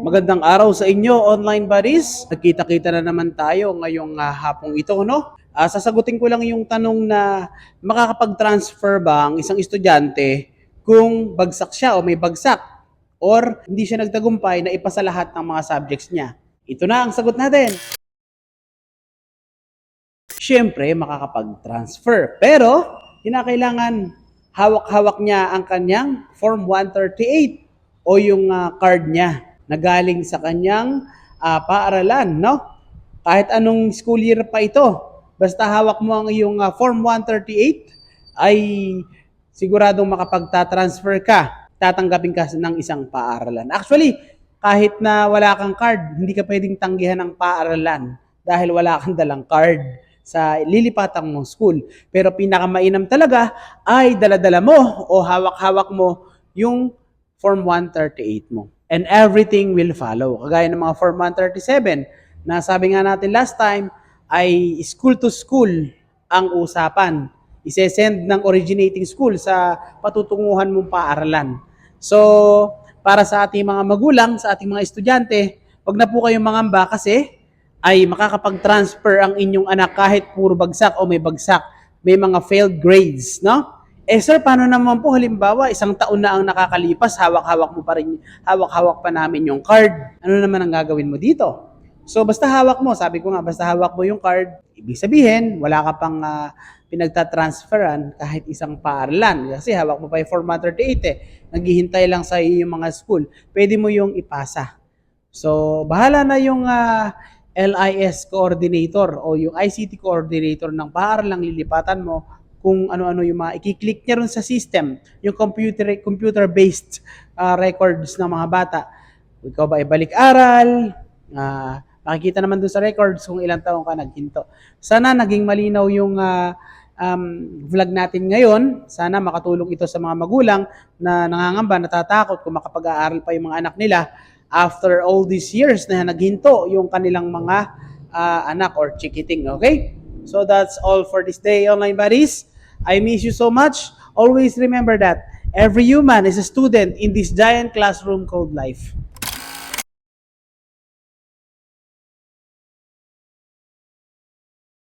Magandang araw sa inyo, online buddies. Nagkita-kita na naman tayo ngayong hapong ito, no? Sasagutin ko lang yung tanong na makakapag-transfer ba ang isang estudyante kung bagsak siya o may bagsak or hindi siya nagtagumpay na ipasa lahat ng mga subjects niya. Ito na ang sagot natin. Siyempre, makakapag-transfer. Pero, kinakailangan hawak-hawak niya ang kanyang Form 138 o yung card niya na galing sa kanyang paaralan, no? Kahit anong school year pa ito, basta hawak mo ang iyong Form 138, ay siguradong makapagta-transfer ka, tatanggapin ka ng isang paaralan. Actually, kahit na wala kang card, hindi ka pwedeng tanggihan ng paaralan dahil wala kang dalang card sa lilipatang mong school. Pero pinakamainam talaga ay daladala mo o hawak-hawak mo yung Form 138 mo. And everything will follow. Kagaya ng mga Form 137 na sabi nga natin last time ay school to school ang usapan. Isesend ng originating school sa patutunguhan mong paaralan. So, para sa ating mga magulang, sa ating mga estudyante, wag na po kayong mangamba kasi ay makakapag-transfer ang inyong anak kahit puro bagsak o may bagsak. May mga failed grades, no? Sir, paano naman po halimbawa, isang taon na ang nakakalipas, hawak-hawak pa namin yung card. Ano naman ang gagawin mo dito? So, basta hawak mo, sabi ko nga, basta hawak mo yung card, ibig sabihin, wala ka pang pinagtatransferan kahit isang paaralan. Kasi hawak mo pa yung Form 138 naghihintay lang sa iyo yung mga school. Pwede mo yung ipasa. So, bahala na yung LIS coordinator o yung ICT coordinator ng paaralang lilipatan mo kung ano-ano yung mga i-click niya ron sa system, yung computer-based records ng mga bata. Ikaw ba ibalik-aral? Makikita naman dun sa records kung ilang taong ka naghinto. Sana naging malinaw yung vlog natin ngayon. Sana makatulong ito sa mga magulang na nangangamba, natatakot kung makapag-aaral pa yung mga anak nila after all these years na naghinto yung kanilang mga anak or chikiting. Okay? So that's all for this day, online buddies. I miss you so much. Always remember that every human is a student in this giant classroom called life.